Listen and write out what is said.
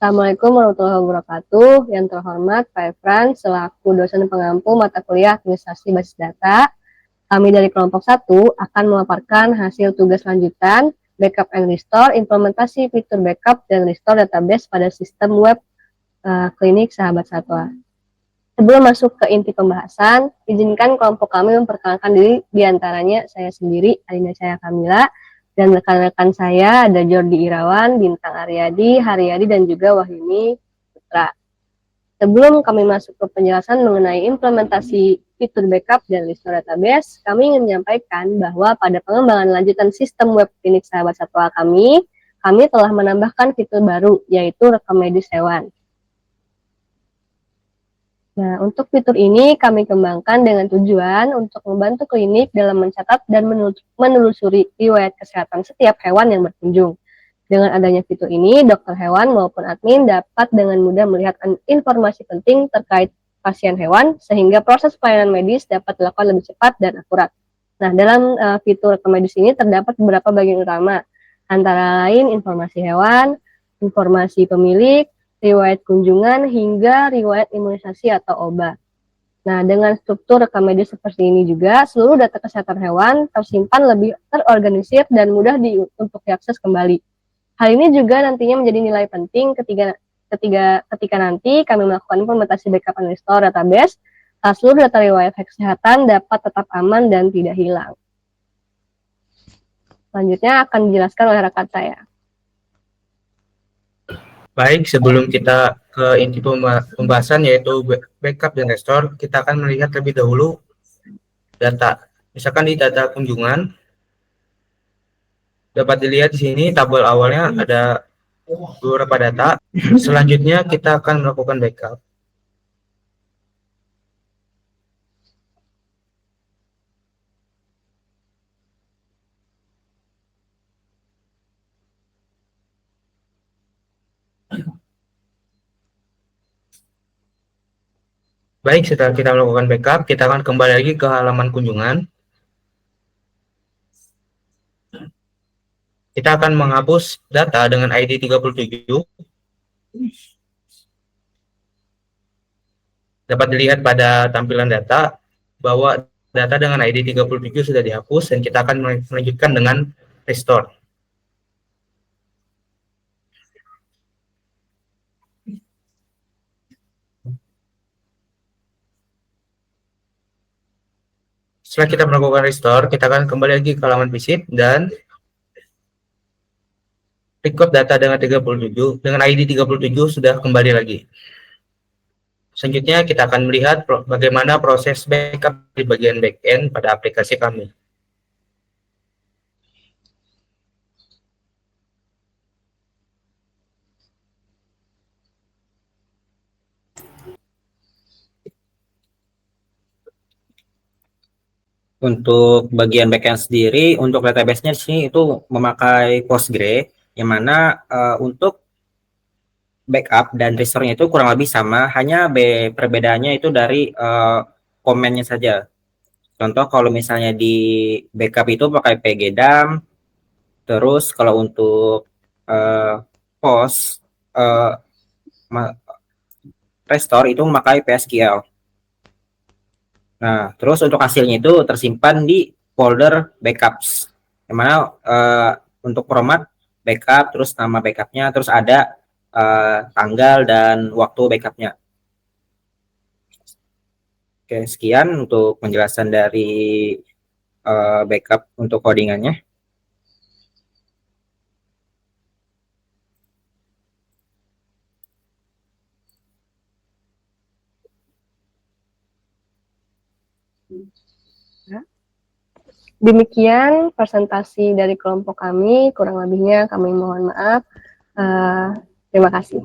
Assalamualaikum warahmatullahi wabarakatuh. Yang terhormat Pak Efran, selaku dosen pengampu mata kuliah Administrasi Basis Data, kami dari kelompok 1 akan memaparkan hasil tugas lanjutan Backup and Restore, implementasi fitur backup dan restore database pada sistem web klinik Sahabat Satwa. Sebelum masuk ke inti pembahasan, izinkan kelompok kami memperkenalkan diri, diantaranya saya sendiri, Alina Cahaya Kamila, dan rekan-rekan saya ada Jordi Irawan, Bintang Aryadi, Haryadi, dan juga Wahyuni Putra. Sebelum kami masuk ke penjelasan mengenai implementasi fitur backup dan restore database, kami ingin menyampaikan bahwa pada pengembangan lanjutan sistem web klinik Sahabat Satwa kami telah menambahkan fitur baru, yaitu rekam medis hewan. Nah, untuk fitur ini kami kembangkan dengan tujuan untuk membantu klinik dalam mencatat dan menelusuri riwayat kesehatan setiap hewan yang berkunjung. Dengan adanya fitur ini, dokter hewan maupun admin dapat dengan mudah melihat informasi penting terkait pasien hewan, sehingga proses pelayanan medis dapat dilakukan lebih cepat dan akurat. Nah, dalam fitur rekam medis ini terdapat beberapa bagian utama, antara lain informasi hewan, informasi pemilik, riwayat kunjungan, hingga riwayat imunisasi atau obat. Nah, dengan struktur rekam medis seperti ini juga, seluruh data kesehatan hewan tersimpan lebih terorganisir dan mudah untuk diakses kembali. Hal ini juga nantinya menjadi nilai penting ketika nanti kami melakukan implementasi backup and restore database, seluruh data riwayat kesehatan dapat tetap aman dan tidak hilang. Selanjutnya akan dijelaskan oleh rekan saya. Baik, sebelum kita ke inti pembahasan yaitu backup dan restore, kita akan melihat lebih dahulu data. Misalkan di data kunjungan, dapat dilihat di sini tabel awalnya ada beberapa data. Selanjutnya kita akan melakukan backup. Baik, setelah kita melakukan backup, kita akan kembali lagi ke halaman kunjungan. Kita akan menghapus data dengan ID 37. Dapat dilihat pada tampilan data bahwa data dengan ID 37 sudah dihapus dan kita akan melanjutkan dengan restore. Setelah kita melakukan restore, kita akan kembali lagi ke halaman visit dan record data dengan ID 37 sudah kembali lagi. Selanjutnya kita akan melihat bagaimana proses backup di bagian backend pada aplikasi kami. Untuk bagian backend sendiri, untuk database-nya di sini itu memakai Postgre, yang mana untuk backup dan restore-nya itu kurang lebih sama, hanya perbedaannya itu dari komennya saja. Contoh kalau misalnya di backup itu pakai pgdam, terus kalau untuk post restore itu memakai PSQL. Nah, terus untuk hasilnya itu tersimpan di folder backups, yang mana untuk format backup, terus nama backupnya, terus ada tanggal dan waktu backupnya. Oke, sekian untuk penjelasan dari backup untuk codingannya. Demikian presentasi dari kelompok kami, kurang lebihnya kami mohon maaf. Terima kasih.